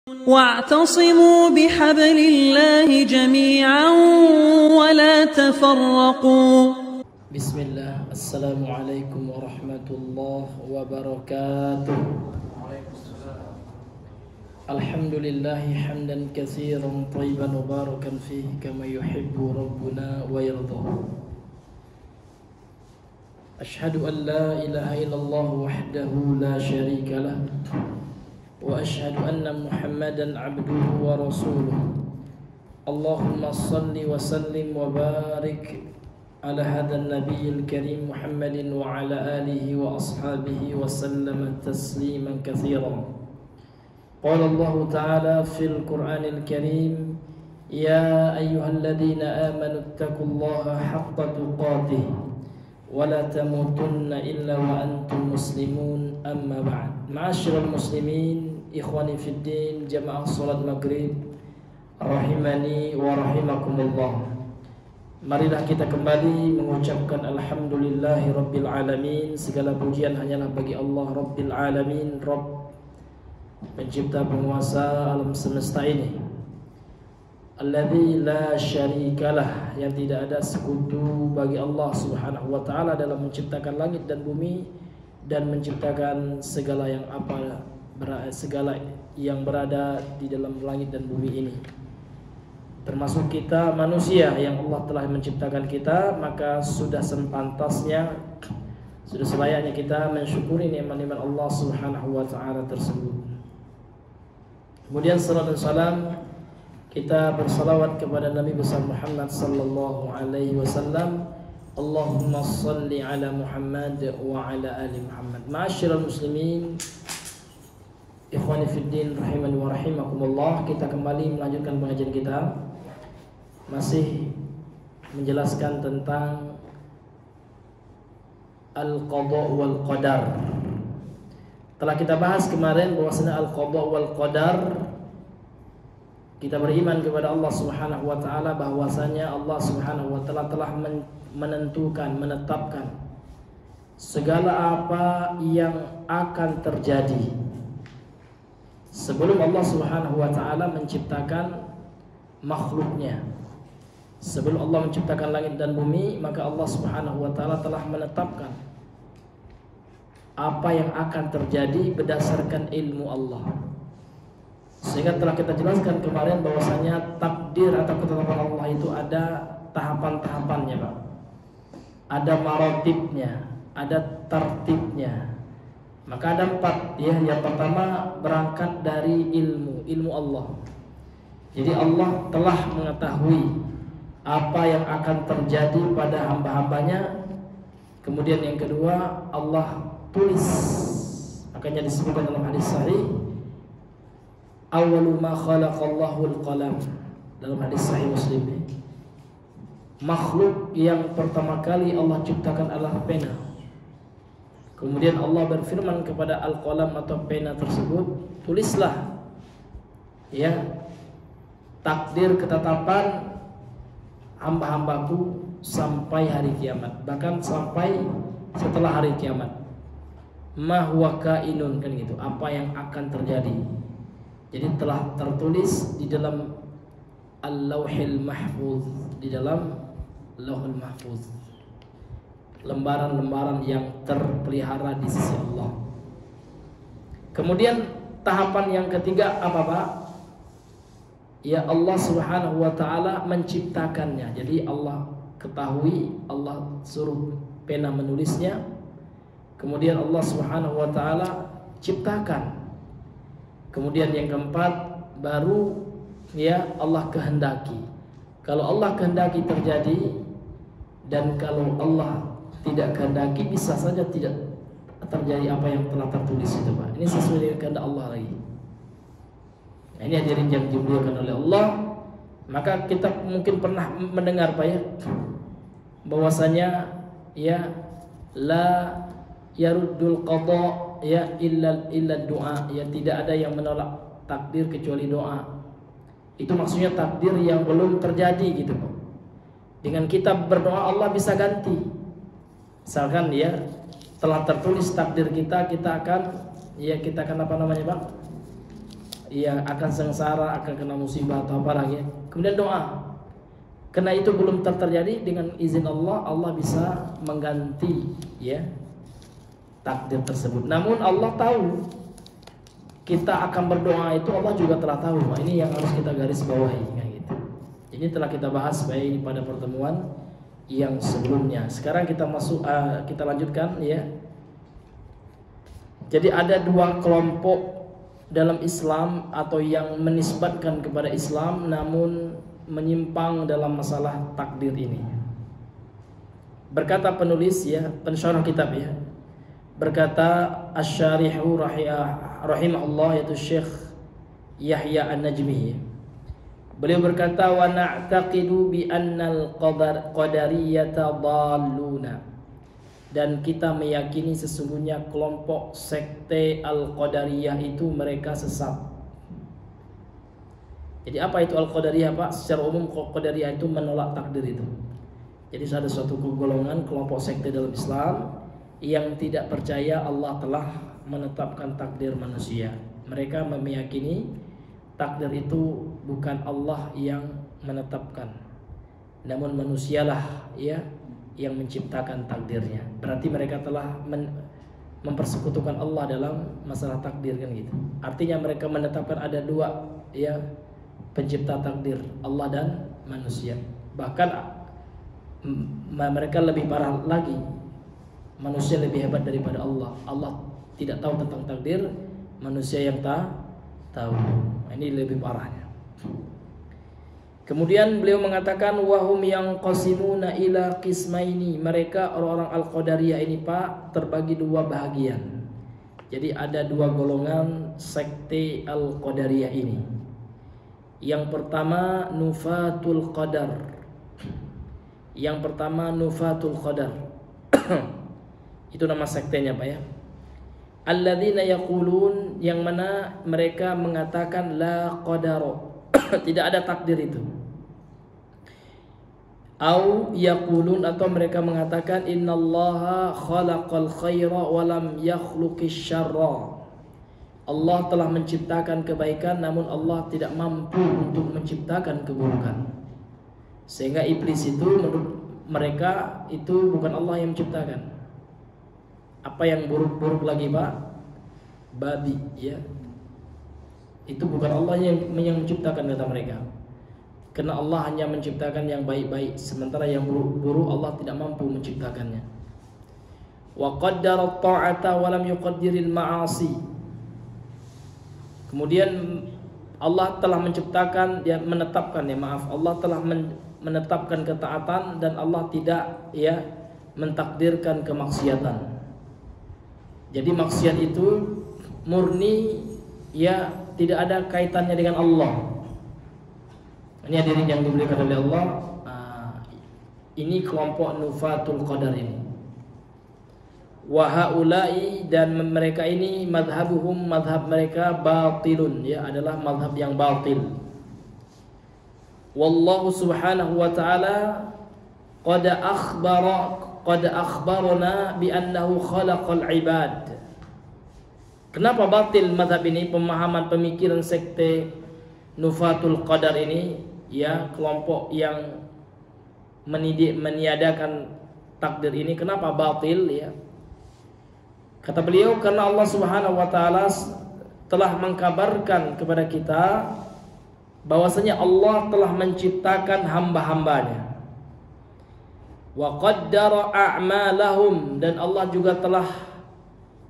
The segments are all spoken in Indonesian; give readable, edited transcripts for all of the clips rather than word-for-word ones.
واعتصموا بحبل الله جميعا ولا تفرقوا. بسم الله. السلام عليكم ورحمة الله وبركاته. الحمد لله حمدا كثيرا طيبا مباركا فيه كما يحب ربنا ويرضى. أشهد أن لا إله إلا الله وحده لا شريك له وأشهد أن محمدا عبده ورسوله. اللهم صل وسلم وبارك على هذا النبي الكريم محمد وعلى آله وأصحابه وسلم تسليما كثيرا. قال الله تعالى في القرآن الكريم: يا أيها الذين آمنوا اتقوا الله حق تقاته ولا تموتن إلا وأنتم مسلمون. أما بعد. معاشر المسلمين ikhwani fiddin, jamaah salat maghrib rahimani wa rahimakumullah. Marilah kita kembali mengucapkan alhamdulillahi rabbil alamin. Segala pujian hanyalah bagi Allah Rabbil alamin, Rabb pencipta penguasa alam semesta ini. Alladzi la syarikalah, yang tidak ada sekutu bagi Allah Subhanahu wa taala dalam menciptakan langit dan bumi dan menciptakan segala yang berada di dalam langit dan bumi ini, termasuk kita manusia yang Allah telah menciptakan kita. Maka sudah sepantasnya, sudah selayaknya kita mensyukuri nikmat-nikmat Allah Subhanahu wa taala tersebut. Kemudian salat dan salam kita bersalawat kepada Nabi besar Muhammad sallallahu alaihi wasallam. Allahumma salli ala Muhammad wa ala ali Muhammad. Ma'asyiral muslimin, ikhwani fiddin rahimani wa rahimakumullah. Kita kembali melanjutkan pengajian kita, masih menjelaskan tentang al-qada wal qadar. Telah kita bahas kemarin bahwasanya al-qada wal qadar, kita beriman kepada Allah Subhanahu wa taala bahwasanya Allah Subhanahu wa taala telah menentukan, menetapkan segala apa yang akan terjadi sebelum Allah Subhanahu wa taala menciptakan makhluknya. Sebelum Allah menciptakan langit dan bumi, maka Allah Subhanahu wa taala telah menetapkan apa yang akan terjadi berdasarkan ilmu Allah. Sehingga telah kita jelaskan kemarin bahwasanya takdir atau ketetapan Allah itu ada tahapan-tahapannya, Pak. Ada maratibnya, ada tertibnya. Maka ada 4 ya. Yang pertama berangkat dari ilmu Allah. Jadi Allah telah mengetahui apa yang akan terjadi pada hamba-hambanya. Kemudian yang kedua, Allah tulis. Makanya disebutkan dalam hadis sahih, awwalu ma khalaqallahu al-qalam, dalam hadis sahih Muslim. Makhluk yang pertama kali Allah ciptakan adalah pena. Kemudian Allah berfirman kepada al-qalam atau pena tersebut, tulislah ya takdir ketetapan hamba-hambaku sampai hari kiamat, bahkan sampai setelah hari kiamat. Ma huwa kainun, kan gitu, apa yang akan terjadi. Jadi telah tertulis di dalam al-lauhil mahfuz, di dalam lauhul mahfuz, lembaran-lembaran yang terpelihara di sisi Allah. Kemudian tahapan yang ketiga apa, Pak? Ya, Allah Subhanahu wa taala menciptakannya. Jadi Allah ketahui, Allah suruh pena menulisnya. Kemudian Allah Subhanahu wa taala ciptakan. Kemudian yang keempat baru ya Allah kehendaki. Kalau Allah kehendaki terjadi, dan kalau Allah tidak kehendaki bisa saja tidak terjadi apa yang telah tertulis itu, Pak. Ini sesuai dengan kehendak Allah lagi. Nah, ini hadirin yang dimuliakan oleh Allah. Maka kita mungkin pernah mendengar, Pak ya, bahwasanya ya la yaruddul qada ya illa doa, ya tidak ada yang menolak takdir kecuali doa. Itu maksudnya takdir yang belum terjadi gitu, Pak. Dengan kita berdoa Allah bisa ganti. Misalkan ya telah tertulis takdir kita, kita akan apa namanya, Pak? ya akan sengsara, akan kena musibah atau apa lagi. Kemudian doa. Karena itu belum terjadi, dengan izin Allah, Allah bisa mengganti ya takdir tersebut. Namun Allah tahu kita akan berdoa itu, Allah juga telah tahu. Nah, ini yang harus kita garis bawahi kayak gitu. Ini telah kita bahas baik pada pertemuan yang sebelumnya. Sekarang kita kita lanjutkan ya. Jadi ada dua kelompok dalam Islam atau yang menisbatkan kepada Islam namun menyimpang dalam masalah takdir ini. Berkata penulis ya, pensyarah kitab ya, berkata Asy-Syarihu rahimahullah, yaitu Syekh Yahya An-Najmi. Beliau berkata, wa na'taqidu bi annal qadariyata dhalluna, dan kita meyakini sesungguhnya kelompok sekte Al-Qadariyah itu mereka sesat. Jadi apa itu Al-Qadariyah, Pak? Secara umum Qadariyah itu menolak takdir itu. Jadi ada suatu golongan kelompok sekte dalam Islam yang tidak percaya Allah telah menetapkan takdir manusia. Mereka meyakini takdir itu bukan Allah yang menetapkan, namun manusialah ya yang menciptakan takdirnya. Berarti mereka telah mempersekutukan Allah dalam masalah takdir kan gitu. Artinya mereka menetapkan ada dua ya pencipta takdir, Allah dan manusia. Bahkan mereka lebih parah lagi, manusia lebih hebat daripada Allah. Allah tidak tahu tentang takdir, manusia yang tahu. Ini lebih parahnya. Kemudian beliau mengatakan wahum yang qasimuna ila qismaini, mereka orang-orang Al-Qadariyah ini Pak terbagi dua bahagian. Jadi ada dua golongan sekte Al-Qadariyah ini. Yang pertama nufatul qadar. Yang pertama nufatul qadar. Itu nama sektenya Pak ya. Alladzina yaqulun, yang mana mereka mengatakan la qadara. Tidak ada takdir itu. Au yaqulun, atau mereka mengatakan innallaha khalaqal khaira wa lam yakhluqish syarra. Allah telah menciptakan kebaikan namun Allah tidak mampu untuk menciptakan keburukan. Sehingga iblis itu menurut mereka itu bukan Allah yang menciptakan. Apa yang buruk-buruk lagi Pak? Babi ya. Itu bukan Allah yang menciptakan kata mereka. Karena Allah hanya menciptakan yang baik-baik, sementara yang buruk-buruk Allah tidak mampu menciptakannya. Wa qaddara at-ta'ata wa lam yuqaddiril ma'asi. Kemudian Allah telah menciptakan, ya menetapkan ya maaf, Allah telah menetapkan ketaatan dan Allah tidak ya mentakdirkan kemaksiatan. Jadi maksiat itu murni ya tidak ada kaitannya dengan Allah. Ini hadirin yang dimuliakan oleh Allah. Ini kelompok nufatul qadar ini. Wa haula'i, dan mereka ini madhabuhum, madhab mereka batilun ya, adalah madhab yang batil. Wallahu subhanahu wa ta'ala qad akhbarana bi annahu khalaqal ibad. Kenapa batil madhab ini, pemahaman pemikiran sekte nufatul qadar ini ya, kelompok yang meniadakan takdir ini, kenapa batil ya? Kata beliau, karena Allah Subhanahu wa taala telah mengkabarkan kepada kita bahwasanya Allah telah menciptakan hamba-hambanya. Wa qaddara a'malahum, dan Allah juga telah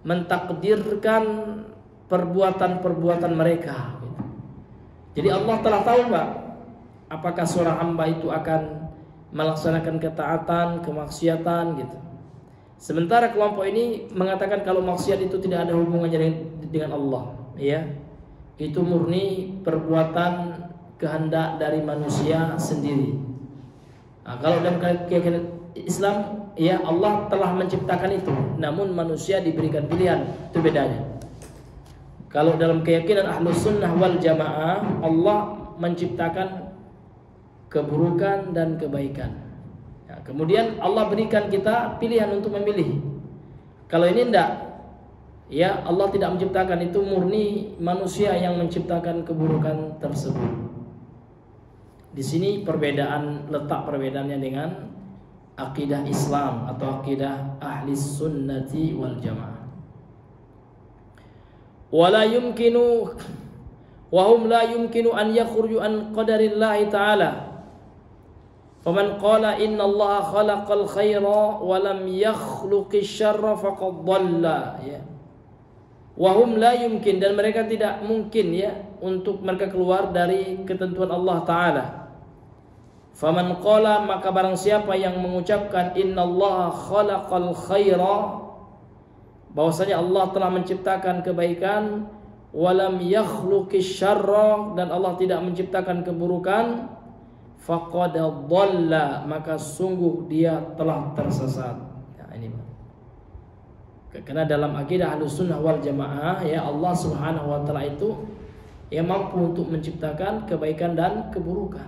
mentakdirkan perbuatan-perbuatan mereka. Jadi Allah telah tahu Pak, apakah seorang hamba itu akan melaksanakan ketaatan, kemaksiatan gitu. Sementara kelompok ini mengatakan kalau maksiat itu tidak ada hubungannya dengan Allah, ya. Itu murni perbuatan kehendak dari manusia sendiri. Nah, kalau dalam keyakinan Islam, ya Allah telah menciptakan itu, namun manusia diberikan pilihan, itu bedanya. Kalau dalam keyakinan Ahlus Sunnah wal Jamaah, Allah menciptakan keburukan dan kebaikan. Ya, kemudian Allah berikan kita pilihan untuk memilih. Kalau ini enggak, Ya, Allah tidak menciptakan, itu murni manusia yang menciptakan keburukan tersebut. Di sini letak perbedaannya dengan akidah Islam atau akidah ahli sunnati wal jamaah. Wala yumkinu wahum la yumkinu an yakhruju an qadarillahi ta'ala. Faman qala inna Allah khalaqal khaira wa lam yakhluqish syarra faqad dhalla, ya. Wahum la yumkin, dan mereka tidak mungkin, ya, untuk mereka keluar dari ketentuan Allah Ta'ala. Faman qala, maka barang siapa yang mengucapkan innallaha khalaqal khaira, bahwasanya Allah telah menciptakan kebaikan, walam yakhluqish syarra, dan Allah tidak menciptakan keburukan, faqad dhalla, maka sungguh dia telah tersesat. Nah, ini karena dalam akidah Ahlussunnah wal Jamaah, ya, Allah Subhanahu wa taala itu yang mampu untuk menciptakan kebaikan dan keburukan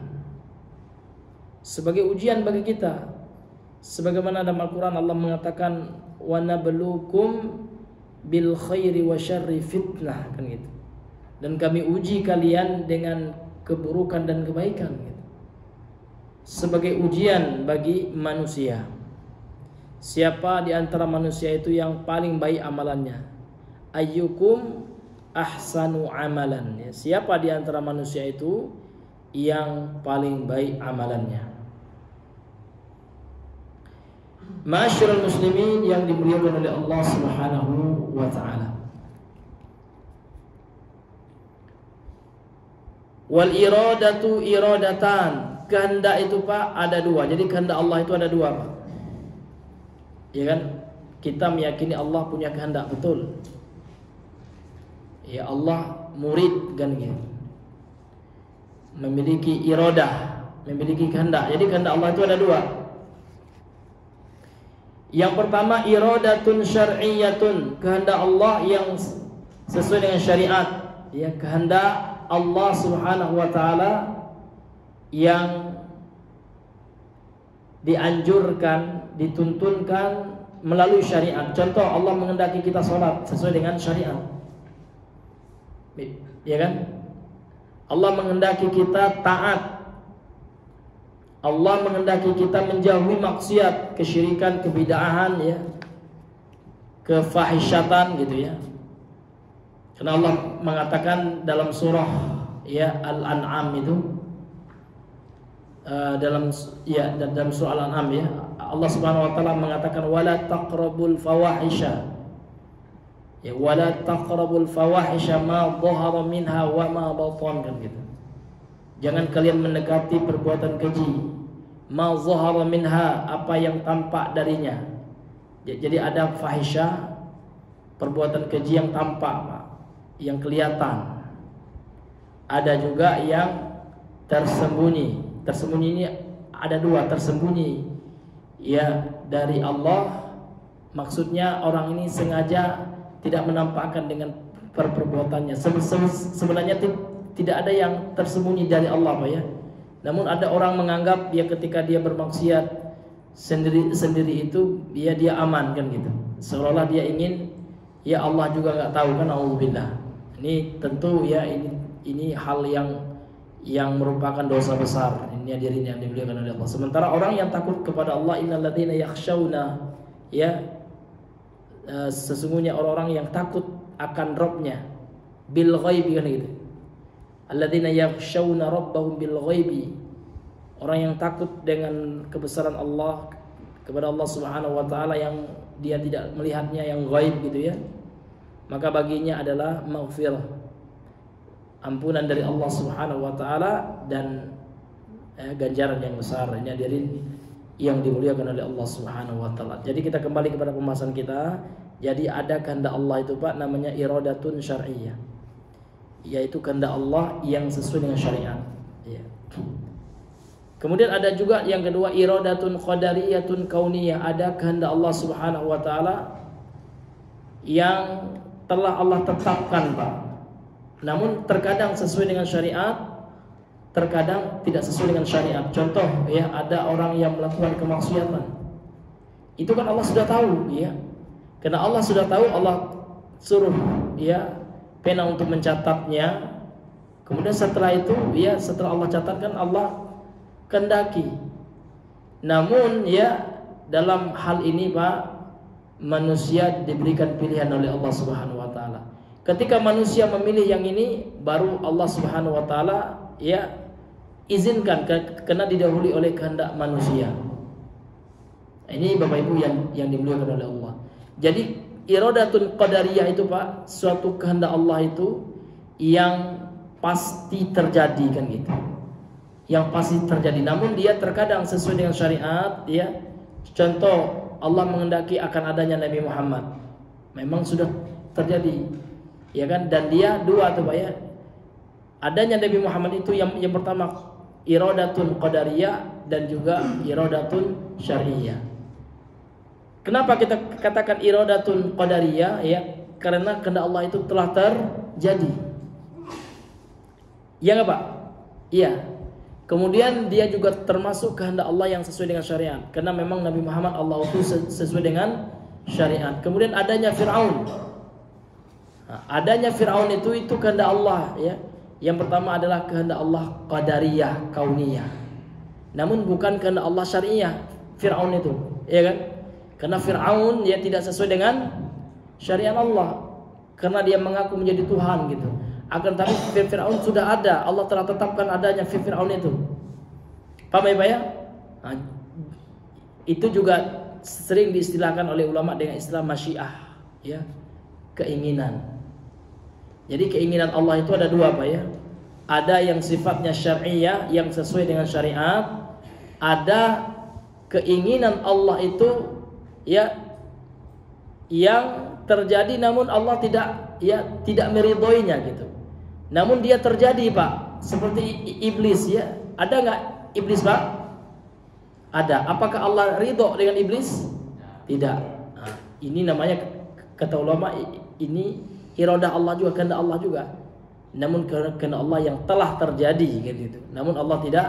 sebagai ujian bagi kita. Sebagaimana dalam Al-Qur'an Allah mengatakan wa nabluukum bil khairi wa syarri fitnah, kan gitu. Dan kami uji kalian dengan keburukan dan kebaikan, gitu. Sebagai ujian bagi manusia. Siapa di antara manusia itu yang paling baik amalannya? Ayyukum ahsanu amalan, ya. Siapa di antara manusia itu yang paling baik amalannya? Ma'asyiral muslimin yang dimuliakan oleh Allah Subhanahu wa taala. Wal iradatu iradatan, kehendak itu Pak ada dua. Jadi kehendak Allah itu ada dua, Pak. Ya kan? Kita meyakini Allah punya kehendak, betul. Ya, Allah murid, kan gitu. Memiliki iradah, memiliki kehendak. Jadi kehendak Allah itu ada dua. Yang pertama iradatun syar'iyyatun, kehendak Allah yang sesuai dengan syariat. Ya, kehendak Allah Subhanahu wa taala yang dianjurkan, dituntunkan melalui syariat. Contoh, Allah menghendaki kita sholat sesuai dengan syariat, ya kan? Allah menghendaki kita taat. Allah menghendaki kita menjauhi maksiat, kesyirikan, kebid'ahan, ya, kefahisyatan, gitu, ya. Karena Allah mengatakan dalam surah, ya, Al-An'am itu, dalam surah Al-An'am, ya, Allah Subhanahu wa taala mengatakan wala taqrabul fawahisha, ya, wala taqrabul fawahisha ma dhahara minha wa ma batan, kan gitu. Jangan kalian mendekati perbuatan keji, ma dhahara minha, apa yang tampak darinya. Jadi ada fahisyah, perbuatan keji yang tampak, Pak, yang kelihatan. Ada juga yang tersembunyi. Tersembunyi ini ada dua, tersembunyi, ya, dari Allah. Maksudnya orang ini sengaja tidak menampakkan dengan perbuatannya. Sebenarnya tidak ada yang tersembunyi dari Allah, Pak, ya. Namun ada orang menganggap dia ketika dia bermaksiat sendiri itu dia aman, kan gitu. Seolah-olah dia ingin, ya, Allah juga nggak tahu, kan, auzubillah. Ini tentu, ya, ini hal yang merupakan dosa besar. Ini hadirin yang dimuliakan oleh Allah. Sementara orang yang takut kepada Allah, innalladzina yakhshawna, ya, sesungguhnya orang-orang yang takut akan Rabb-nya bil ghaibi, kan gitu. Alladzina yakhshawna rabbahum bil ghaibi, orang yang takut dengan kebesaran Allah, kepada Allah Subhanahu wa taala yang dia tidak melihatnya, yang ghaib, gitu, ya. Maka baginya adalah maghfirah, ampunan dari Allah Subhanahu wa taala, dan ganjaran yang besar. Ini hadirin yang dimuliakan oleh Allah Subhanahu wa taala. Jadi kita kembali kepada pembahasan kita. Jadi ada kehendak Allah itu, Pak, namanya iradatun syar'iyyah, yaitu kehendak Allah yang sesuai dengan syariat, ya. Kemudian ada juga yang kedua iradatun qadariyatun kauniyah, ada kehendak Allah Subhanahu wa taala yang telah Allah tetapkan, Pak. Namun terkadang sesuai dengan syariat, terkadang tidak sesuai dengan syariat. Contoh, ya, ada orang yang melakukan kemaksiatan. Itu kan Allah sudah tahu, ya. Karena Allah sudah tahu, Allah suruh ya pena untuk mencatatnya. Kemudian setelah itu ya setelah Allah catatkan, Allah kehendaki. Namun ya dalam hal ini Pak, manusia diberikan pilihan oleh Allah Subhanahu wa taala. Ketika manusia memilih yang ini, baru Allah Subhanahu wa taala ya izinkan karena didahului oleh kehendak manusia. Ini Bapak Ibu yang dimuliakan oleh Allah. Jadi iradatun qadariyah itu Pak, suatu kehendak Allah itu yang pasti terjadi kan gitu. Yang pasti terjadi. Namun dia terkadang sesuai dengan syariat ya. Contoh, Allah menghendaki akan adanya Nabi Muhammad. Memang sudah terjadi. Ya kan? Dan dia dua tuh Pak ya. Adanya Nabi Muhammad itu yang pertama iradatun qadariyah dan juga iradatun syar'iyah. Kenapa kita katakan iradatun qadariyah ya? Karena kehendak Allah itu telah terjadi. Iya nggak Pak? Iya. Kemudian dia juga termasuk kehendak Allah yang sesuai dengan syariat. Karena memang Nabi Muhammad Allah itu sesuai dengan syariat. Kemudian adanya Fir'aun. Nah, adanya Fir'aun itu kehendak Allah ya. Yang pertama adalah kehendak Allah qadariyah, kauniyah. Namun bukan kehendak Allah syariah. Fir'aun itu, ya kan? Karena Fir'aun ya tidak sesuai dengan syariat Allah. Karena dia mengaku menjadi Tuhan gitu. Akan tapi Fir'aun sudah ada, Allah telah tetapkan adanya Fir'aun itu. Paham ya Pak ya? Nah, itu juga sering diistilahkan oleh ulama dengan istilah masyiah ya, keinginan. Jadi keinginan Allah itu ada dua Pak ya. Ada yang sifatnya syar'iyah yang sesuai dengan syariat. Ada keinginan Allah itu ya yang terjadi namun Allah tidak meridhoinya gitu. Namun dia terjadi Pak, seperti iblis ya. Ada nggak iblis Pak? Ada. Apakah Allah ridho dengan iblis? Tidak. Nah, ini namanya kata ulama ini iradah Allah juga, kehendak Allah juga. Namun kehendak Allah yang telah terjadi gitu. Namun Allah tidak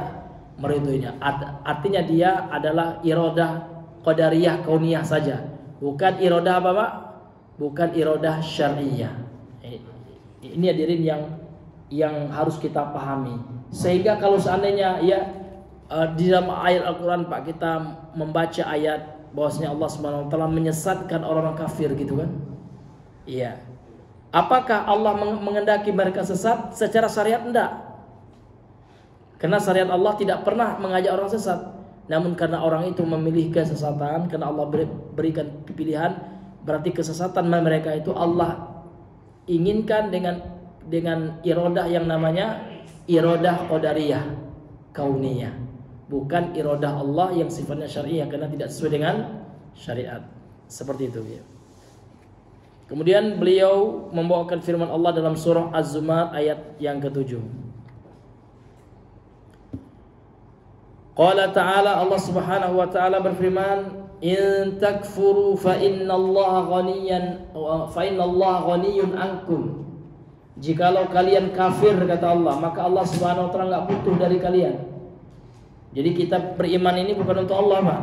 meridhoinya. Artinya dia adalah iradah qadariyah kauniyah saja. Bukan iradah apa Pak? Bukan iradah syar'iyah. Ini hadirin yang harus kita pahami. Sehingga kalau seandainya ya di dalam ayat Al-Qur'an Pak, kita membaca ayat bahwasanya Allah Subhanahu wa taala menyesatkan orang-orang kafir gitu kan? Iya. Apakah Allah menghendaki mereka sesat secara syariat? Enggak. Karena syariat Allah tidak pernah mengajak orang sesat. Namun karena orang itu memilih kesesatan, karena Allah berikan pilihan, berarti kesesatan mereka itu Allah inginkan dengan iradah yang namanya iradah qadariyah kauniyah, bukan iradah Allah yang sifatnya syariah karena tidak sesuai dengan syariat. Seperti itu ya. Kemudian beliau membawakan firman Allah dalam surah Az-Zumar ayat yang ke-7. Qala ta'ala, Allah Subhanahu wa taala berfirman, "In takfuru fa innallaha ghaniyyun ankum." Jikalau kalian kafir kata Allah, maka Allah Subhanahu wa taala enggak butuh dari kalian. Jadi kita beriman ini bukan untuk Allah, Pak.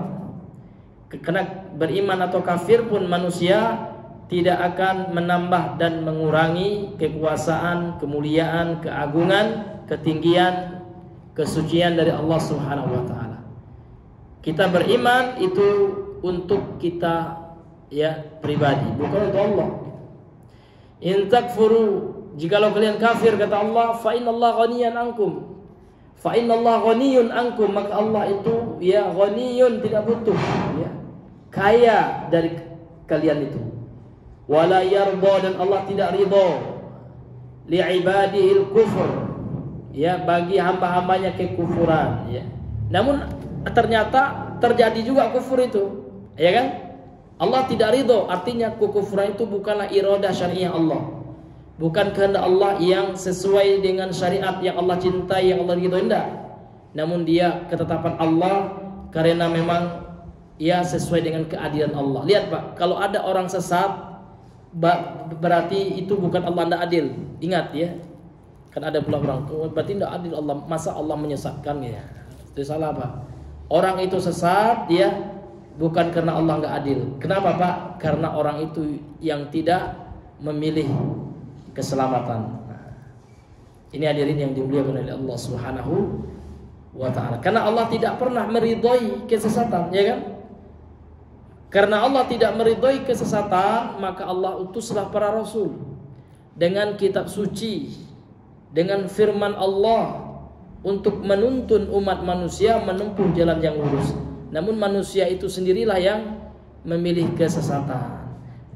Karena beriman atau kafir pun manusia tidak akan menambah dan mengurangi kekuasaan, kemuliaan, keagungan, ketinggian, kesucian dari Allah Subhanahu wa taala. Kita beriman itu untuk kita ya pribadi, bukan untuk Allah. In takfuru, jikalau kalian kafir kata Allah, fa innallaha ghaniyyan ankum. Fa innallaha ghaniyyun ankum, maka Allah itu ya ghaniyun, tidak butuh ya, kaya dari kalian itu. Wala yarda, dan Allah tidak ridha li ibadihil kufur, ya bagi hamba-hambanya kekufuran ya. Namun ternyata terjadi juga kufur itu, ya kan? Allah tidak ridho, artinya kekufuran itu bukanlah iradah syariah Allah, bukan kehendak Allah yang sesuai dengan syariat yang Allah cintai, yang Allah ridho, enggak. Namun dia ketetapan Allah karena memang ya sesuai dengan keadilan Allah. Lihat Pak, kalau ada orang sesat berarti itu bukan Allah tidak adil. Ingat ya, kan ada pula orang berarti tidak adil Allah, masa Allah menyesatkan ya? Itu salah Pak. Orang itu sesat dia bukan karena Allah nggak adil. Kenapa Pak? Karena orang itu yang tidak memilih keselamatan. Ini hadirin yang dimuliakan oleh Allah Subhanahu wa ta'ala. Karena Allah tidak pernah meridhai kesesatan, ya kan? Karena Allah tidak meridhai kesesatan, maka Allah utuslah para rasul dengan kitab suci, dengan firman Allah untuk menuntun umat manusia menempuh jalan yang lurus. Namun manusia itu sendirilah yang memilih kesesatan.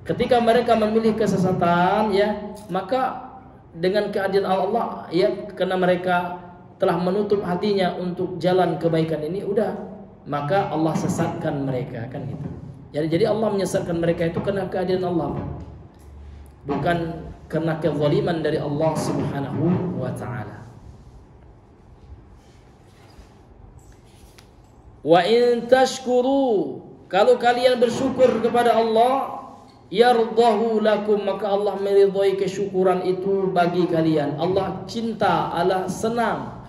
Ketika mereka memilih kesesatan, ya, maka dengan keadilan Allah, ya, karena mereka telah menutup hatinya untuk jalan kebaikan ini, udah, maka Allah sesatkan mereka, kan gitu. Jadi Allah menyesatkan mereka itu karena keadilan Allah, bukan karena kezaliman dari Allah Subhanahu wa ta'ala. Wa in tashkuru, kalau kalian bersyukur kepada Allah, yardahu lakum, maka Allah meridhai kesyukuran itu bagi kalian. Allah cinta, Allah senang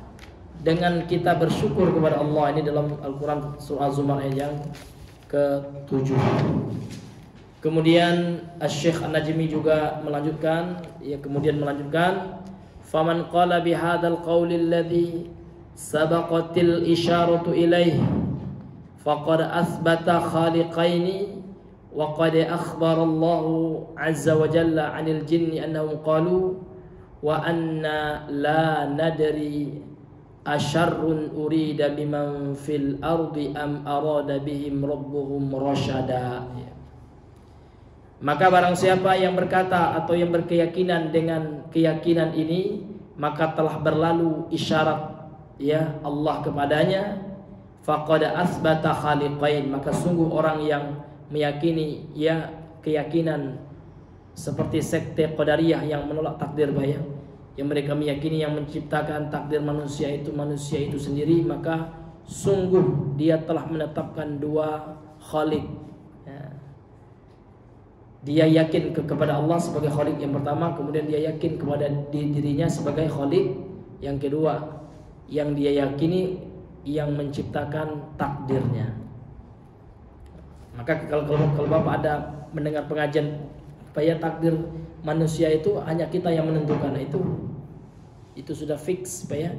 dengan kita bersyukur kepada Allah. Ini dalam Al-Quran surah Az-Zumar ayat yang ke-7. Kemudian Asy-Syaikh An-Najmi juga melanjutkan, faman qala bihadzal qawli alladhi sabaqatil isyaratu ilaihi faqad athbata khaliqaini wa qad akhbara Allah azza wa jalla 'anil jinni annahum qalu wa anna la nadri asyarrun urida biman fil ardi am arada bihim rabbuhum rasyada. Maka barang siapa yang berkata atau yang berkeyakinan dengan keyakinan ini, maka telah berlalu isyarat, ya, Allah kepadanya. Faqad asbata khaliqain, maka sungguh orang yang meyakini, ya, keyakinan seperti sekte Qadariyah yang menolak takdir, bayang, yang mereka meyakini yang menciptakan takdir manusia itu sendiri, maka sungguh dia telah menetapkan dua khaliq, ya. Dia yakin kepada Allah sebagai khaliq yang pertama, kemudian dia yakin kepada dirinya sebagai khaliq yang kedua, yang dia yakini yang menciptakan takdirnya. Maka kalau Bapak ada mendengar pengajian supaya takdir manusia itu hanya kita yang menentukan, itu sudah fix, supaya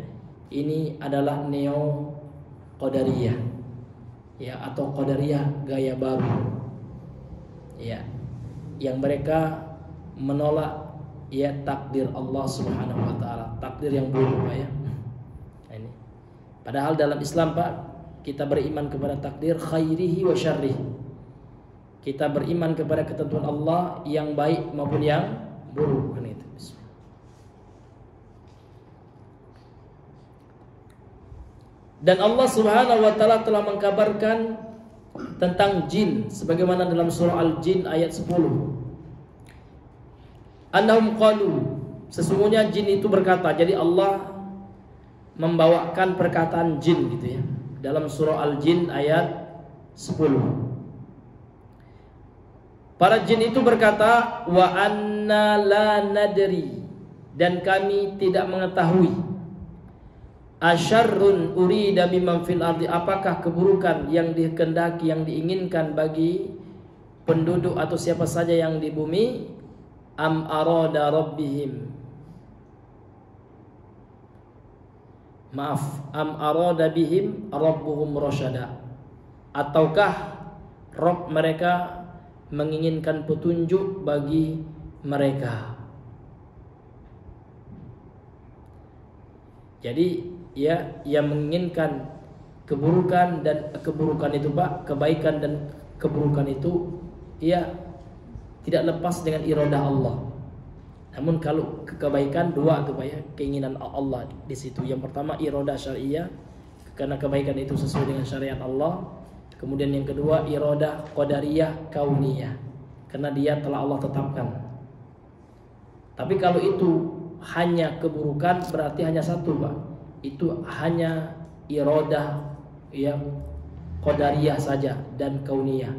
ini adalah neo Qadariyah, ya, atau Qadariyah gaya baru, ya, yang mereka menolak, ya, takdir Allah Subhanahu wa ta'ala, takdir yang buruk, Pak, ya. Ini padahal dalam Islam, Pak, kita beriman kepada takdir khairihi wa syarrihi. Kita beriman kepada ketentuan Allah yang baik maupun yang buruk, kan itu. Dan Allah Subhanahu wa ta'ala telah mengkabarkan tentang jin sebagaimana dalam surah Al-Jin ayat 10. Annahum qalu, sesungguhnya jin itu berkata. Jadi Allah membawakan perkataan jin gitu, ya, dalam surah Al-Jin ayat 10. Para jin itu berkata, wa anna la nadri, dan kami tidak mengetahui, asyarrun urida biman fil ardi, apakah keburukan yang dikehendaki, yang diinginkan bagi penduduk atau siapa saja yang di bumi, am arada rabbihim, am arada bihim rabbuhum rasyada, ataukah Rabb mereka menginginkan petunjuk bagi mereka. Jadi, ya, yang menginginkan keburukan dan keburukan itu, Pak, kebaikan dan keburukan itu, ya, tidak lepas dengan iradah Allah. Namun kalau kebaikan dua tuh, Pak, ya, keinginan Allah di situ. Yang pertama iradah syariah, karena kebaikan itu sesuai dengan syariat Allah. Kemudian yang kedua iradah qadariyah kauniyah, karena dia telah Allah tetapkan. Tapi kalau itu hanya keburukan, berarti hanya satu, Pak. Itu hanya iradah yang qadariyah saja dan kauniyah,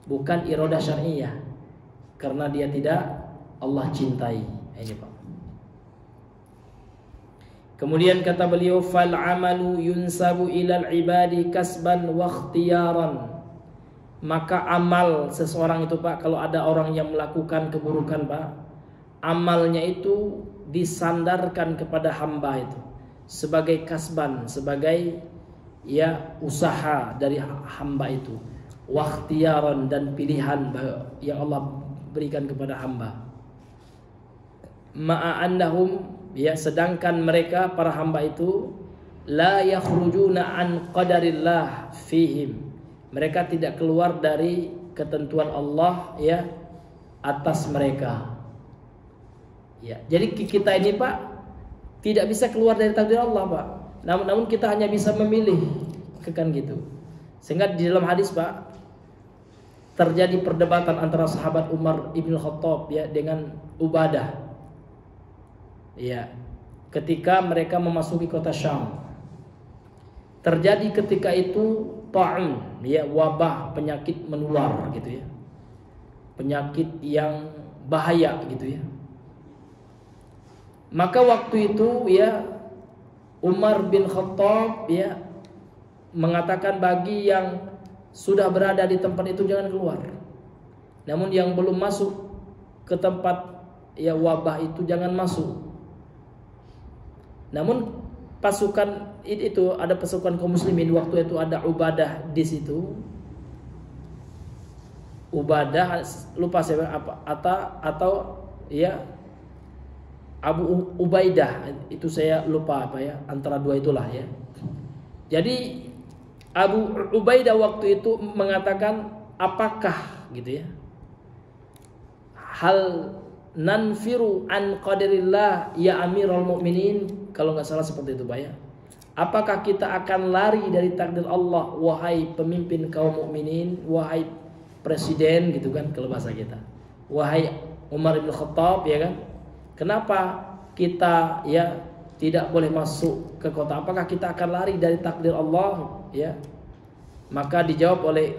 bukan iradah syariah, karena dia tidak Allah cintai. Ini, Pak. Kemudian kata beliau, fal amalu yunsabu ilal ibadi kasban wa ikhtiyaran. Maka amal seseorang itu, Pak, kalau ada orang yang melakukan keburukan, Pak, amalnya itu disandarkan kepada hamba itu sebagai kasban, sebagai ya usaha dari hamba itu, wakhtiyaran, dan pilihan yang Allah berikan kepada hamba. Ma'annahum, ya, sedangkan mereka para hamba itu la yakhrujuna an qadarillah fihim, mereka tidak keluar dari ketentuan Allah ya atas mereka. Ya, jadi kita ini Pak tidak bisa keluar dari takdir Allah Pak. Namun kita hanya bisa memilih, kan gitu. Sehingga di dalam hadis Pak terjadi perdebatan antara sahabat Umar ibn Khattab ya dengan Ubadah. Ya, ketika mereka memasuki kota Syam. Terjadi ketika itu ta'un, ya, wabah, penyakit menular gitu ya. Penyakit yang bahaya gitu ya. Maka waktu itu ya Umar bin Khattab ya mengatakan bagi yang sudah berada di tempat itu jangan keluar. Namun yang belum masuk ke tempat ya wabah itu jangan masuk. Namun pasukan itu ada pasukan kaum muslimin, waktu itu ada Ubadah di situ. Ubadah lupa siapa apa atau ya Abu Ubaidah, itu saya lupa apa ya, antara dua itulah ya. Jadi Abu Ubaidah waktu itu mengatakan, apakah gitu ya, hal nanfiru an qadarillah ya Amirul Mukminin, kalau nggak salah seperti itu Pak ya. Apakah kita akan lari dari takdir Allah wahai pemimpin kaum mukminin, wahai presiden gitu kan kalau bahasa kita, wahai Umar bin Khattab ya kan, kenapa kita ya tidak boleh masuk ke kota? Apakah kita akan lari dari takdir Allah ya? Maka dijawab oleh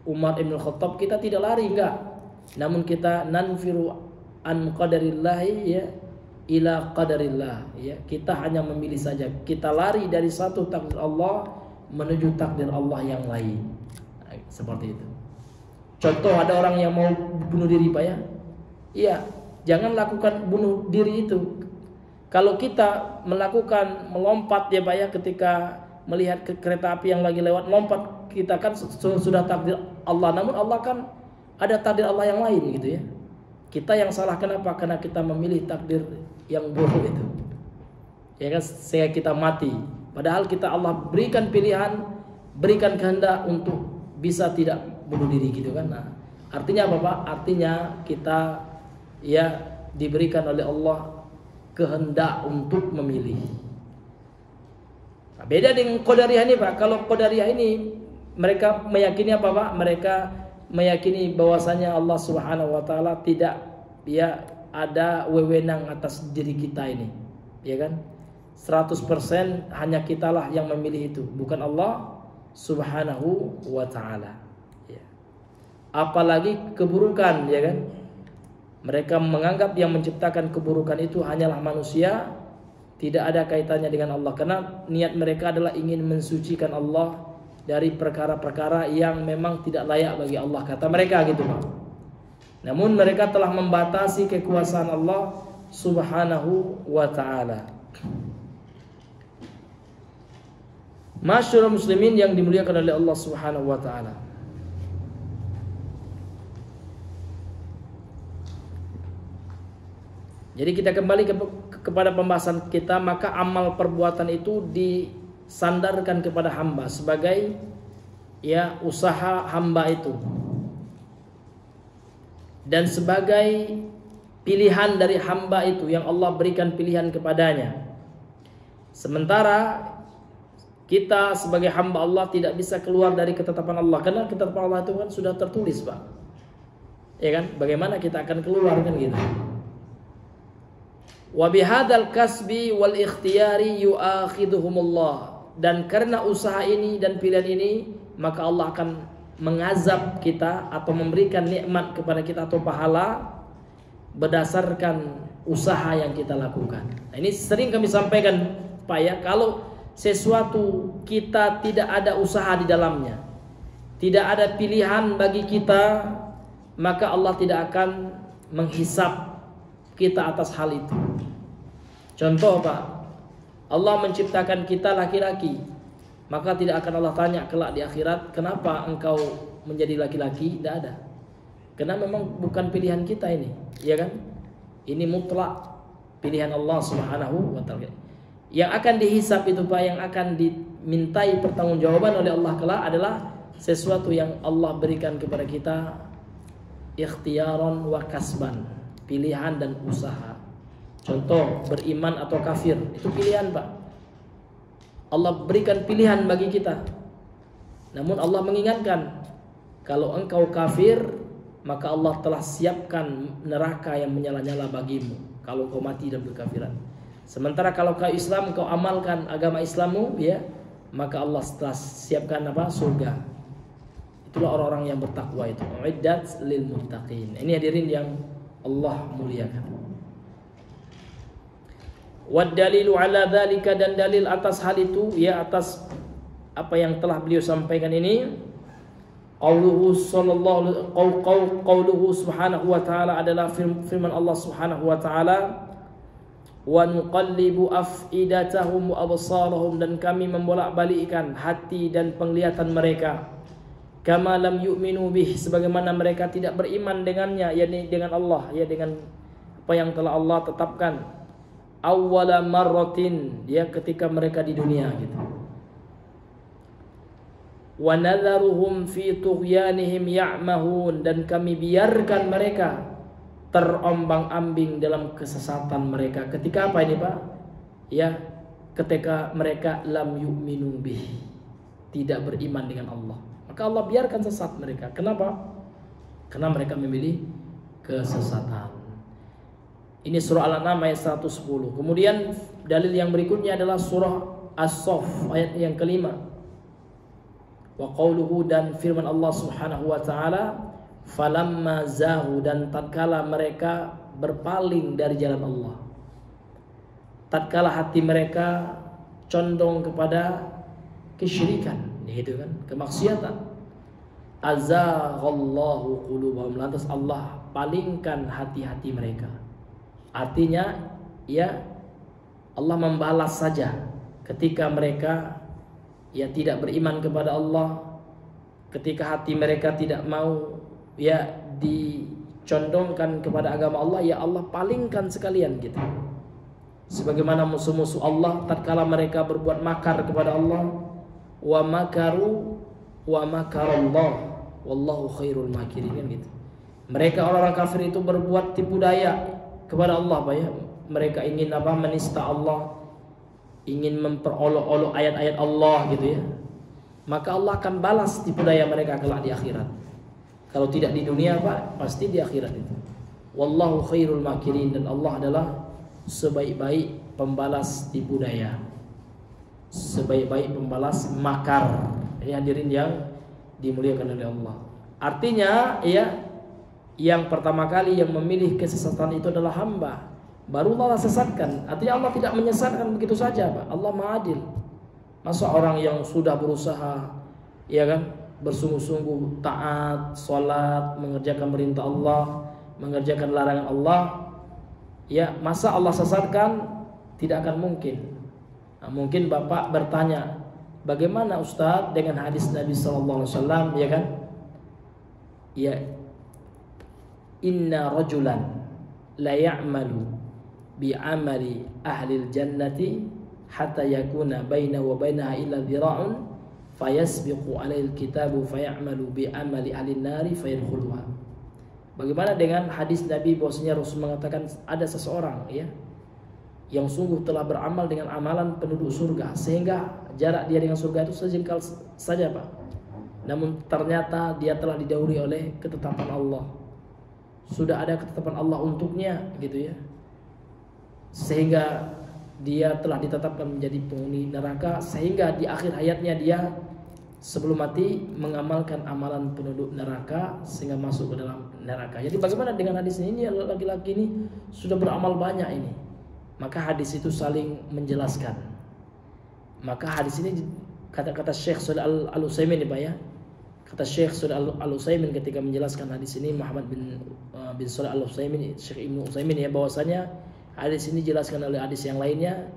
Umar bin Khattab, kita tidak lari, enggak, namun kita nanfiru an qadarillahi ya ila qadarillah ya, kita hanya memilih saja, kita lari dari satu takdir Allah menuju takdir Allah yang lain. Nah, seperti itu. Contoh, ada orang yang mau bunuh diri Pak ya, iya, jangan lakukan bunuh diri itu. Kalau kita melakukan melompat ya Pak ya, ketika melihat ke kereta api yang lagi lewat, lompat, kita kan sudah takdir Allah, namun Allah kan ada takdir Allah yang lain gitu ya. Kita yang salah kenapa? Karena kita memilih takdir yang buruk itu. Ya kan, sehingga kita mati. Padahal kita Allah berikan pilihan, berikan kehendak untuk bisa tidak bunuh diri gitu kan. Nah, artinya apa Pak? Artinya kita ya diberikan oleh Allah kehendak untuk memilih. Nah, beda dengan Qadariyah ini Pak. Kalau Qadariyah ini mereka meyakini apa Pak? Mereka meyakini bahwasanya Allah Subhanahu wa taala tidak ya ada wewenang atas diri kita ini, ya kan? 100% hanya kitalah yang memilih itu, bukan Allah Subhanahu wa taala. Ya. Apalagi keburukan, ya kan? Mereka menganggap yang menciptakan keburukan itu hanyalah manusia, tidak ada kaitannya dengan Allah, karena niat mereka adalah ingin mensucikan Allah dari perkara-perkara yang memang tidak layak bagi Allah, kata mereka gitu Pak. Namun mereka telah membatasi kekuasaan Allah Subhanahu wa ta'ala. Masyarul muslimin yang dimuliakan oleh Allah Subhanahu wa ta'ala, jadi kita kembali kepada pembahasan kita. Maka amal perbuatan itu disandarkan kepada hamba sebagai ya usaha hamba itu, dan sebagai pilihan dari hamba itu yang Allah berikan pilihan kepadanya. Sementara kita sebagai hamba Allah tidak bisa keluar dari ketetapan Allah, karena ketetapan Allah itu kan sudah tertulis Pak, ya kan? Bagaimana kita akan keluar kan gitu. Wa bihadzal kasbi wal ikhtiyari yu'akhiduhumullah, dan karena usaha ini dan pilihan ini maka Allah akan mengazab kita atau memberikan nikmat kepada kita atau pahala berdasarkan usaha yang kita lakukan. Nah, ini sering kami sampaikan Pak ya, kalau sesuatu kita tidak ada usaha di dalamnya, tidak ada pilihan bagi kita, maka Allah tidak akan menghisab kita atas hal itu. Contoh Pak, Allah menciptakan kita laki-laki, maka tidak akan Allah tanya kelak di akhirat, kenapa engkau menjadi laki-laki? Tidak ada. Karena memang bukan pilihan kita ini, ya kan? Ini mutlak pilihan Allah Subhanahu wa taala. Yang akan dihisab itu Pak, yang akan dimintai pertanggungjawaban oleh Allah kelak adalah sesuatu yang Allah berikan kepada kita, ikhtiyaran wa kasban, pilihan dan usaha. Contoh, beriman atau kafir, itu pilihan Pak. Allah berikan pilihan bagi kita. Namun Allah mengingatkan, kalau engkau kafir, maka Allah telah siapkan neraka yang menyala-nyala bagimu kalau kau mati dalam kekafiran. Sementara kalau kau Islam, kau amalkan agama Islammu, ya, maka Allah telah siapkan apa? Surga. Itulah orang-orang yang bertakwa itu. Uiddat lil muttaqin. Ini hadirin yang Allah muliakan. Wad dalilu ala dzalika, dan dalil atas hal itu, ya, atas apa yang telah beliau sampaikan ini, qauluhu subhanahu wa ta'ala, adalah firman Allah Subhanahu wa ta'ala, wa nuqallibu afidatahum wa absarahum, dan kami membolak-balikkan hati dan penglihatan mereka, kama lam yu'minu bih, sebagaimana mereka tidak beriman dengannya, yakni dengan Allah, ya, dengan apa yang telah Allah tetapkan, awwala marratin, ya, ketika mereka di dunia gitu. Wa nadharuhum fi tughyanihim ya'mahun, dan kami biarkan mereka terombang-ambing dalam kesesatan mereka. Ketika apa ini Pak? Ya, ketika mereka lam yu'minu bih, tidak beriman dengan Allah, maka Allah biarkan sesat mereka. Kenapa? Karena mereka memilih kesesatan. Ini surah Al-An'am ayat 110. Kemudian dalil yang berikutnya adalah surah As-Saff ayat yang kelima. Wa qauluhu, dan firman Allah Subhanahu wa taala, falamma zahu, dan tatkala mereka berpaling dari jalan Allah, tatkala hati mereka condong kepada kesyirikan, yaitu kan kemaksiatan, azaghallahu qulubahum, lantas Allah palingkan hati-hati mereka. Artinya, ya, Allah membalas saja ketika mereka, ya, tidak beriman kepada Allah, ketika hati mereka tidak mau, ya, dicondongkan kepada agama Allah, ya Allah palingkan sekalian gitu. Sebagaimana musuh-musuh Allah tatkala mereka berbuat makar kepada Allah, wa makaru wa makarallah wallahu khairul makirin, kan gitu. Mereka orang-orang kafir itu berbuat tipu daya kepada Allah, Pak, ya. Mereka ingin apa? Menista Allah, ingin memperolok-olok ayat-ayat Allah gitu, ya. Maka Allah akan balas tipu daya mereka kelak di akhirat. Kalau tidak di dunia Pak, pasti di akhirat itu. Wallahu khairul makirin, dan Allah adalah sebaik-baik pembalas tipu daya, sebaik-baik pembalas makar. Ini hadirin yang dimuliakan oleh Allah. Artinya, ya, yang pertama kali yang memilih kesesatan itu adalah hamba, baru Allah sesatkan. Artinya Allah tidak menyesatkan begitu saja Pak. Allah Maha Adil. Masa orang yang sudah berusaha, ya kan, bersungguh-sungguh taat, sholat, mengerjakan perintah Allah, mengerjakan larangan Allah, ya, masa Allah sesatkan? Tidak akan mungkin. Nah, mungkin Bapak bertanya, bagaimana Ustadz dengan hadis Nabi SAW, ya kan? Ya, inna rajulan la ya'malu bi'amali ahlil jannati hatta yakuna bainahu wa bainaha illa dhira'un fayasbiqu alaihil kitabu fayamalu bi'amali ahlin nari fayadkhuluha. Bagaimana dengan hadis Nabi bahwasanya Rasul mengatakan ada seseorang, ya, yang sungguh telah beramal dengan amalan penduduk surga sehingga jarak dia dengan surga itu sejengkal saja Pak. Namun ternyata dia telah didahului oleh ketetapan Allah. Sudah ada ketetapan Allah untuknya gitu, ya. Sehingga dia telah ditetapkan menjadi penghuni neraka, sehingga di akhir hayatnya dia sebelum mati mengamalkan amalan penduduk neraka sehingga masuk ke dalam neraka. Jadi bagaimana dengan hadis ini? Laki-laki ini sudah beramal banyak ini. Maka hadis itu saling menjelaskan. Maka hadis ini, kata-kata Syekh Shalih Al-Utsaimin, Pak, ya, Kata Syekh Shalih Al-Utsaimin ketika menjelaskan hadis ini, Muhammad bin Shalih Al-Utsaimin, Syekh Ibnu Utsaimin ya, bahwasanya hadis ini dijelaskan oleh hadis yang lainnya,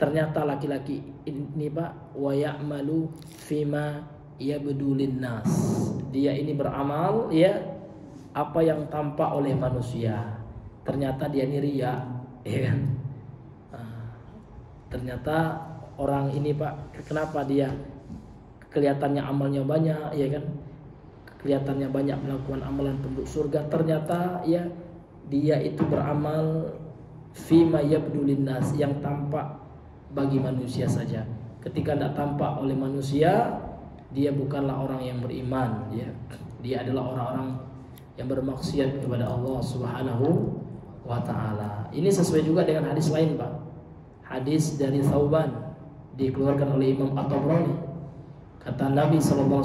ternyata laki-laki ini Pak wa ya'malu fima yabdulin nas. Dia ini beramal ya apa yang tampak oleh manusia. Ternyata dia ini riya, ya kan? Ternyata orang ini Pak, kenapa dia kelihatannya amalnya banyak, ya kan? Kelihatannya banyak melakukan amalan penduduk surga, ternyata ya dia itu beramal fima yabdulin nas, yang tampak bagi manusia saja. Ketika tidak tampak oleh manusia, dia bukanlah orang yang beriman, ya. Dia adalah orang-orang yang bermaksiat kepada Allah Subhanahu wa ta'ala. Ini sesuai juga dengan hadis lain Pak. Hadis dari Thauban dikeluarkan oleh Imam At-Tabrani. Kata Nabi SAW,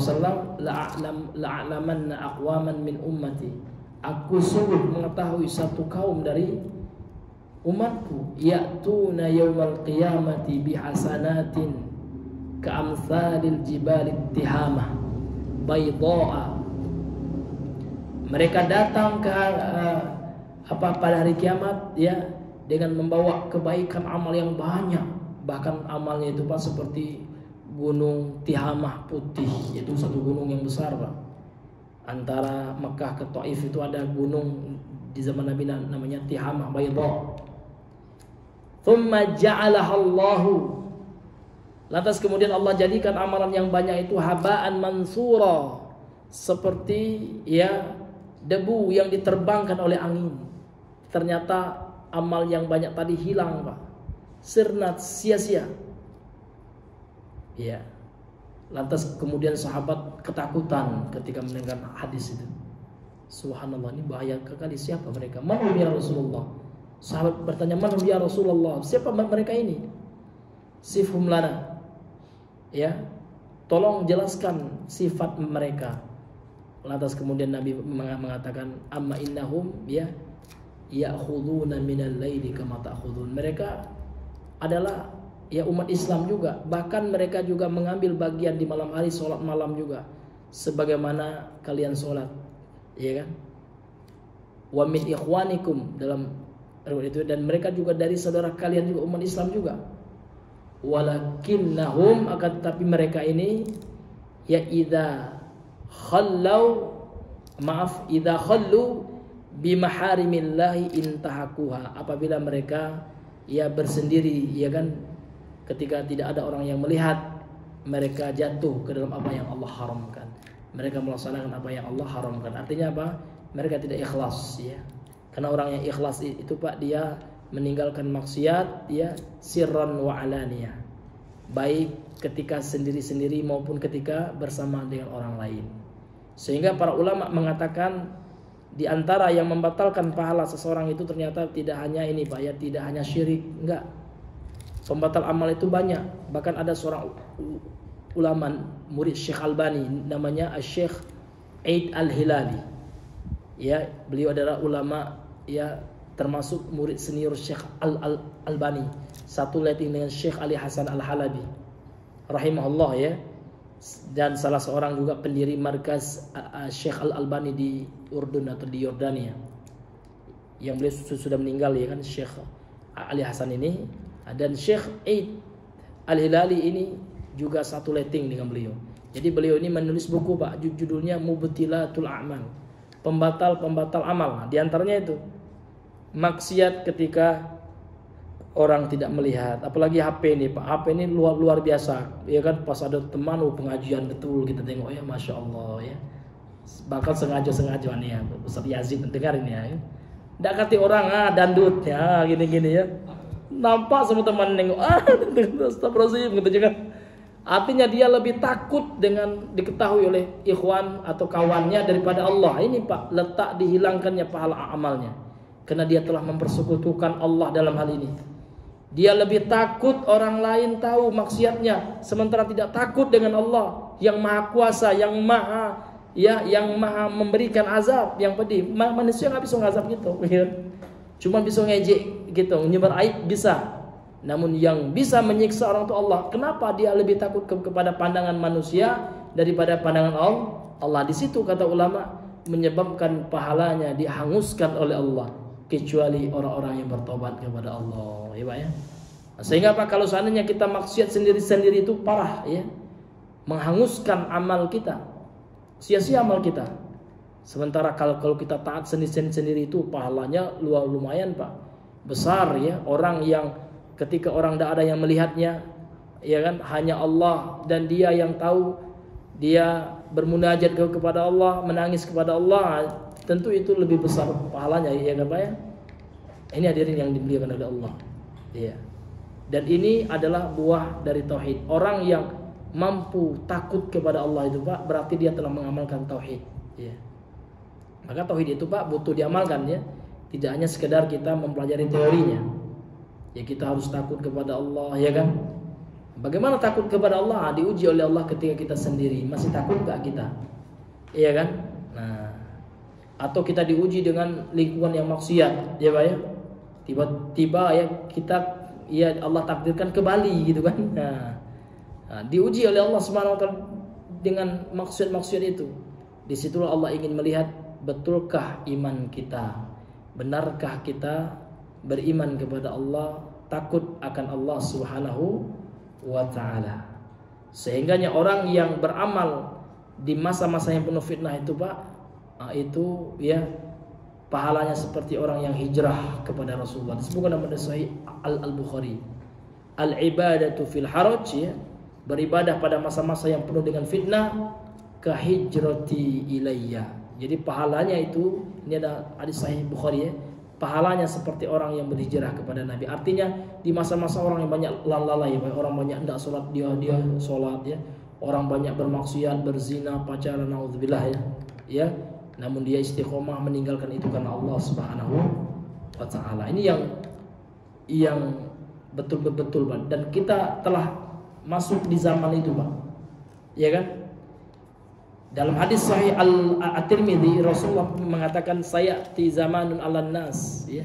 la'alamanna aqwaman min ummati. Aku sungguh mengetahui satu kaum dari umatku, ya'tuna yawmal qiyamati bihasanatin ka'amthalil jibalit tihamah bayda'a. Mereka datang ke pada hari kiamat ya dengan membawa kebaikan amal yang banyak, bahkan amalnya itu Pak seperti gunung Tihamah putih, itu satu gunung yang besar Pak. Antara Mekah ke Taif itu ada gunung di zaman Nabi namanya Tihamah Bayda. Thumma ja'alahallahu, lantas kemudian Allah jadikan amalan yang banyak itu haba'an mansura, seperti ya debu yang diterbangkan oleh angin. Ternyata amal yang banyak tadi hilang Pak, sirnat, sia-sia. Ya. Lantas kemudian sahabat ketakutan ketika mendengar hadis itu. Subhanallah, ini bahaya sekali. Siapa mereka? Man ya Rasulullah? Sahabat bertanya, man ya Rasulullah? Siapa mereka ini? Sifhum lana. Ya. Tolong jelaskan sifat mereka. Lantas kemudian Nabi mengatakan, amma innahum ya ya'khuduna minal laili kama ta'khudun. Mereka adalah ya umat Islam juga, bahkan mereka juga mengambil bagian di malam hari, sholat malam juga sebagaimana kalian sholat, ya kan? Wa min ikhwanikum, dalam itu, dan mereka juga dari saudara kalian juga, umat Islam juga. Walakinnahum, akan tetapi mereka ini ya idza khallu bimaharimillahi intahakuha, apabila mereka ya bersendiri, ya kan, ketika tidak ada orang yang melihat, mereka jatuh ke dalam apa yang Allah haramkan. Mereka melaksanakan apa yang Allah haramkan. Artinya apa? Mereka tidak ikhlas, ya. Karena orang yang ikhlas itu Pak, dia meninggalkan maksiat ya sirran wa alaniyah, baik ketika sendiri-sendiri maupun ketika bersama dengan orang lain. Sehingga para ulama mengatakan di antara yang membatalkan pahala seseorang itu ternyata tidak hanya ini Pak ya, tidak hanya syirik, enggak. Pembatal amal itu banyak. Bahkan ada seorang ulama murid Syekh Albani namanya Syekh Aid Al-Hilali. Ya, beliau adalah ulama ya termasuk murid senior Syekh Al-Albani. Satu letting dengan Syekh Ali Hasan Al-Halabi rahimahullah ya. Dan salah seorang juga pendiri markas Syekh Al-Albani di Urdun atau di Yordania, yang beliau sudah meninggal ya kan, Syekh Ali Hasan ini. Dan Syekh Aid Al-Hilali ini juga satu letting dengan beliau. Jadi beliau ini menulis buku Pak, judulnya Mubtilatul A'mal, pembatal-pembatal amal. Di antaranya itu maksiat ketika orang tidak melihat, apalagi HP ini Pak. HP ini luar biasa, ya kan. Pas ada teman pengajian betul, kita tengok ya, masya Allah ya. Bahkan sengaja nih ya, Ustaz Yazid dengar ini ya. Nggak kata orang dandut ya, gini-gini ya. Nampak semua teman nengok, astagfirullahaladzim gitu juga. Artinya dia lebih takut dengan diketahui oleh ikhwan atau kawannya daripada Allah. Ini Pak, letak dihilangkannya pahala amalnya, karena dia telah mempersekutukan Allah dalam hal ini. Dia lebih takut orang lain tahu maksiatnya, sementara tidak takut dengan Allah yang maha kuasa, yang maha memberikan azab yang pedih. Manusia nggak bisa ngazab gitu, cuma bisa ngejek gitu, nyebar aib bisa. Namun yang bisa menyiksa orang itu Allah. Kenapa dia lebih takut kepada pandangan manusia daripada pandangan Allah di situ kata ulama menyebabkan pahalanya dihanguskan oleh Allah kecuali orang-orang yang bertobat kepada Allah, ya Pak ya. Sehingga Pak, kalau seandainya kita maksiat sendiri-sendiri itu parah ya, menghanguskan amal kita, sia-sia amal kita. Sementara kalau kita taat sendiri-sendiri itu pahalanya lumayan Pak, besar ya. Orang yang ketika orang tidak ada yang melihatnya, ya kan, hanya Allah dan dia yang tahu, dia bermunajat kepada Allah, menangis kepada Allah, tentu itu lebih besar pahalanya, ya kan Pak ya. Ini hadirin yang dimuliakan oleh Allah. Iya. Dan ini adalah buah dari tauhid. Orang yang mampu takut kepada Allah itu Pak, berarti dia telah mengamalkan tauhid. Iya. Maka tauhid itu Pak butuh diamalkan ya. Tidak hanya sekedar kita mempelajari teorinya. Ya kita harus takut kepada Allah, ya kan? Bagaimana takut kepada Allah? Diuji oleh Allah ketika kita sendiri. Masih takut gak kita? Iya kan? Nah, atau kita diuji dengan lingkungan yang maksiat, ya Pak ya. Tiba-tiba ya kita, ya Allah takdirkan ke Bali gitu kan. Nah, diuji oleh Allah Subhanahu wa taala dengan maksiat-maksiat itu. Disitulah Allah ingin melihat betulkah iman kita. Benarkah kita beriman kepada Allah, takut akan Allah Subhanahu wa ta'ala. Sehingganya orang yang beramal di masa-masa yang penuh fitnah itu Pak, itu ya pahalanya seperti orang yang hijrah kepada Rasulullah. Disebutkan dalam Sahih Al-Bukhari, al-ibadatu fil haraj, ya, beribadah pada masa-masa yang penuh dengan fitnah, ka hijrati ilayya. Jadi pahalanya itu, ini ada hadis Sahih Bukhari ya, pahalanya seperti orang yang berhijrah kepada Nabi. Artinya di masa-masa orang yang banyak lalai, orang banyak tidak sholat, dia sholat ya. Orang banyak bermaksiat, berzina, pacaran, naudzubillah ya. Namun dia istiqomah meninggalkan itu karena Allah Subhanahu wa taala. Ini yang betul-betul Pak. Dan kita telah masuk di zaman itu Pak. Ya kan? Dalam hadis Sahih At-Tirmidzi, Rasulullah mengatakan, sayati zamanun 'alan nas, ya.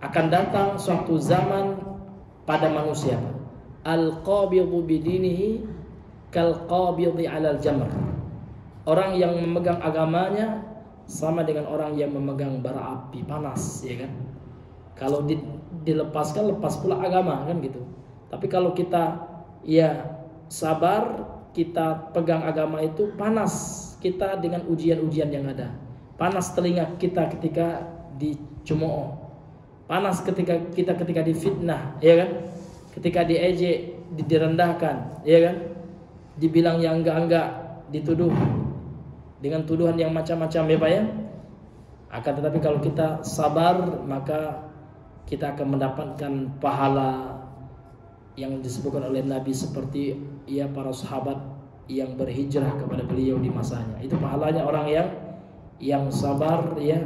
Akan datang suatu zaman pada manusia, al-qabidhu bidinihi kal qabidhi 'alal jamr. Orang yang memegang agamanya sama dengan orang yang memegang bara api panas, ya kan? Kalau dilepaskan, lepas pula agama, kan gitu. Tapi kalau kita ya sabar, kita pegang agama itu, panas kita dengan ujian-ujian yang ada. Panas telinga kita ketika dicemooh. Panas ketika difitnah, ya kan? Ketika diejek, direndahkan, ya kan? Dibilang yang enggak, dituduh dengan tuduhan yang macam-macam, ya Pak ya. Akan tetapi kalau kita sabar, maka kita akan mendapatkan pahala yang disebutkan oleh Nabi seperti ya para sahabat yang berhijrah kepada beliau di masanya. Itu pahalanya orang yang sabar ya,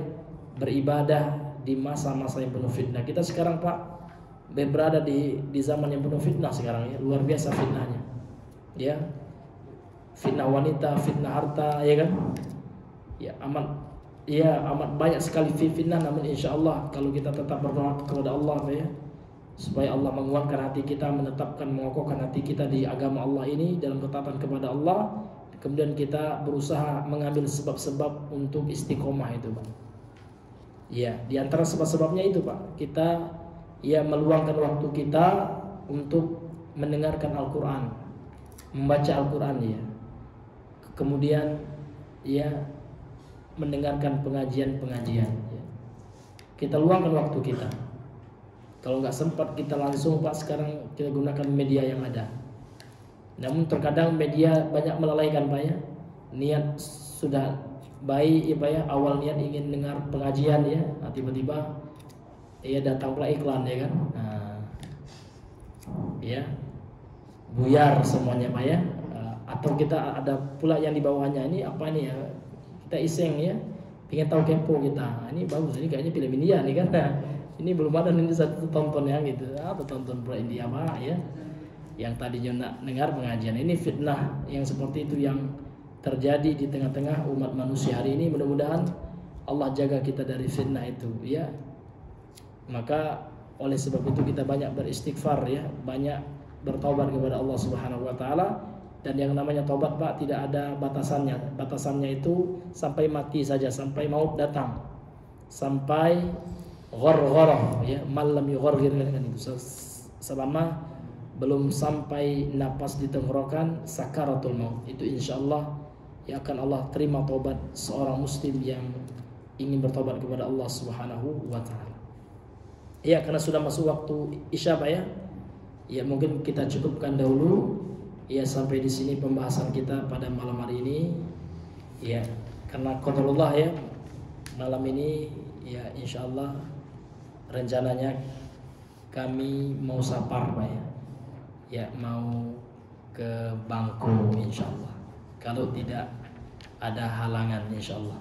beribadah di masa-masa yang penuh fitnah. Kita sekarang Pak berada di zaman yang penuh fitnah sekarang ya, luar biasa fitnahnya. Ya. Fitnah wanita, fitnah harta, ya kan? Ya amat banyak sekali fitnah. Namun insya Allah kalau kita tetap berdoa kepada Allah ya, supaya Allah menguatkan hati kita, menetapkan, mengokohkan hati kita di agama Allah ini dalam ketaatan kepada Allah. Kemudian kita berusaha mengambil sebab-sebab untuk istiqomah itu Pak. Ya, di antara sebab-sebabnya itu Pak, kita ya meluangkan waktu kita untuk mendengarkan Al-Quran, membaca Al-Quran ya. Kemudian ya mendengarkan pengajian-pengajian ya. Kita luangkan waktu kita. Kalau nggak sempat kita langsung Pak, sekarang kita gunakan media yang ada. Namun terkadang media banyak melalaikan Pak ya. Niat sudah baik ya Pak ya, awal niat ingin dengar pengajian ya, nah, tiba-tiba ya datang pula iklan ya kan. Nah, ya buyar semuanya Pak ya. Atau kita ada pula yang di bawahnya, ini apa nih ya, kita iseng ya, pengen tahu kepo kita, ini bagus, ini kayaknya film India nih kan. Nah, ini belum ada nih satu tonton ya gitu, atau tonton pula India apa ya, yang tadinya nak dengar pengajian. Ini fitnah yang seperti itu yang terjadi di tengah-tengah umat manusia hari ini. Mudah-mudahan Allah jaga kita dari fitnah itu ya. Maka oleh sebab itu kita banyak beristighfar ya, banyak bertaubat kepada Allah Subhanahu wa taala. Dan yang namanya tobat Pak tidak ada batasannya. Batasannya itu sampai mati saja, sampai maut datang, sampai gharghara, ya, malam yugharghir kan itu. Selama belum sampai napas di tenggorokan, sakaratul maut, itu insyaallah ya akan Allah terima tobat seorang muslim yang ingin bertobat kepada Allah Subhanahu wa taala. Ya, karena sudah masuk waktu Isya Pak ya. Ya, mungkin kita cukupkan dahulu ya sampai di sini pembahasan kita pada malam hari ini. Ya, karena qadarullah ya, malam ini ya insyaallah rencananya kami mau safar Pak ya. Ya, mau ke Bangko insyaallah. Kalau tidak ada halangan insyaallah.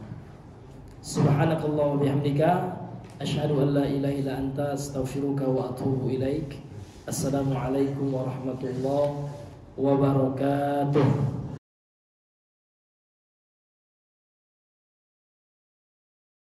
Subhanakallah wa bihamdika asyhadu an la ilaha illa anta astaghfiruka wa atubu ilaik. Assalamualaikum warahmatullahi wabarakatuh.